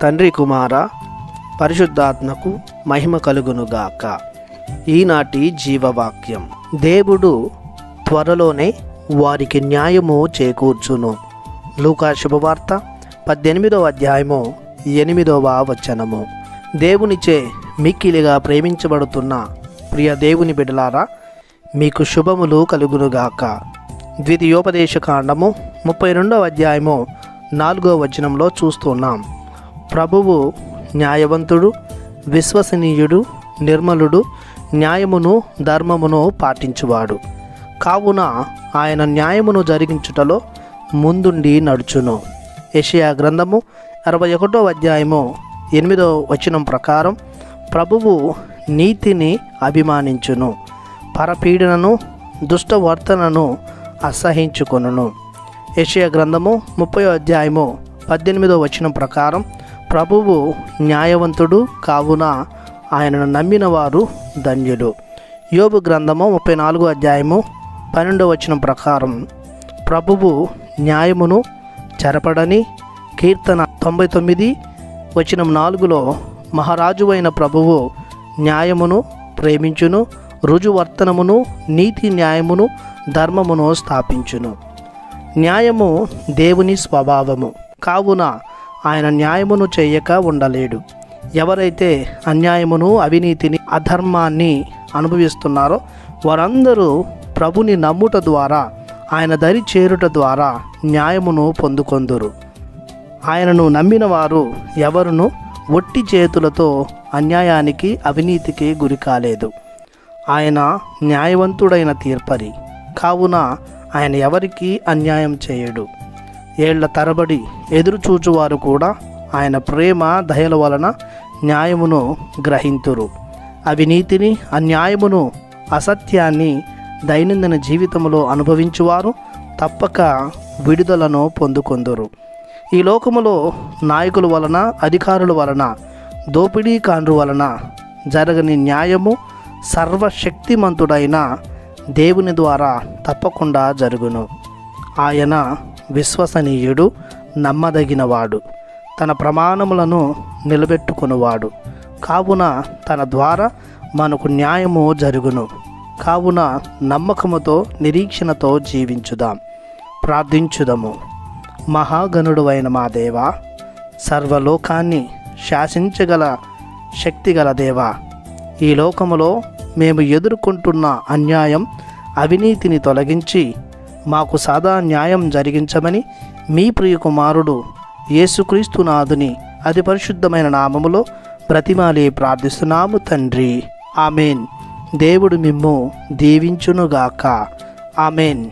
తండ్రి కుమార పరిశుద్ధాత్మకు మహిమ కలుగునుగాక. ఈనాటి జీవవాక్యం. దేవుడు త్వరలోనే వారికి న్యాయము చేకూర్చును. లూకా శుభవార్త 18వ అధ్యాయము 8వ వచనము. దేవునిచే మిక్కిలిగా ప్రేమించబడుతున్న ప్రియ దేవుని బిడ్డలారా, మీకు శుభములు కలుగునుగాక. ద్వితీయోపదేశకాండము 32వ అధ్యాయము 4వ వచనంలో చూస్తున్నాం. ప్రభువు న్యాయవంతుడు, విశ్వసనీయుడు, నిర్మలుడు, న్యాయమును ధర్మమును పాటించువాడు. కావున ఆయన న్యాయమును జరిగించుటలో ముందుండి నడుచును. యెషయా గ్రంథము 61వ అధ్యాయము 8వ వచనం ప్రకారం ప్రభువు నీతిని అభిమానించును, పరపీడనను దుష్టవర్తనను అసహించుకొనును. యెషయా గ్రంథము 30వ అధ్యాయము 18వ వచనం ప్రకారం ప్రభువు న్యాయవంతుడు, కావున ఆయనను నమ్మిన వారు ధన్యులు. యోబు గ్రంథము 34వ అధ్యాయము 12వ వచనం ప్రకారం ప్రభువు న్యాయమును చెరపడని, కీర్తన 99 వచనం 4లో మహారాజువైన ప్రభువు న్యాయమును ప్రేమించును, రుజువర్తనమును, నీతి న్యాయమును, ధర్మమును స్థాపించును. న్యాయము దేవుని స్వభావము, కావున ఆయన న్యాయమును చేయక ఉండలేడు. ఎవరైతే అన్యాయమును, అవినీతిని, అధర్మాన్ని అనుభవిస్తున్నారో వారందరూ ప్రభుని నమ్ముట ద్వారా, ఆయన దరి చేరుట ద్వారా న్యాయమును పొందుకొందురు. ఆయనను నమ్మిన వారు ఎవరును ఒట్టి చేతులతో అన్యాయానికి, అవినీతికి గురి కాలేదు. ఆయన న్యాయవంతుడైన తీర్పరి, కావున ఆయన ఎవరికి అన్యాయం చేయడు. ఏళ్ల తరబడి ఎదురుచూచువారు కూడా ఆయన ప్రేమ దయల వలన న్యాయమును గ్రహింతురు. అవినీతిని, అన్యాయమును, అసత్యాన్ని దైనందిన జీవితంలో అనుభవించువారు తప్పక విడుదలను పొందుకొందురు. ఈ లోకములో నాయకుల వలన, అధికారుల వలన, దోపిడీకాండ్రు వలన జరగని న్యాయము సర్వశక్తిమంతుడైన దేవుని ద్వారా తప్పకుండా జరుగును. ఆయన విశ్వసనీయుడు, నమ్మదగినవాడు, తన ప్రమాణములను నిలబెట్టుకునివాడు. కావున తన ద్వారా మనకు న్యాయము జరుగును. కావున నమ్మకముతో, నిరీక్షణతో జీవించుదాం. ప్రార్థించుదము. మహాగణుడువైన మా దేవా, సర్వలోకాన్ని శాసించగల శక్తిగల దేవా, ఈ లోకములో మేము ఎదుర్కొంటున్న అన్యాయం, అవినీతిని తొలగించి మాకు సదా న్యాయం జరిగించమని మీ ప్రియకుమారుడు యేసుక్రీస్తు నాథుని అతి పరిశుద్ధమైన నామములో బ్రతిమాలి ప్రార్థిస్తున్నాము తండ్రి. ఆమెన్. దేవుడు మిమ్ము దీవించునుగాక. ఆమెన్.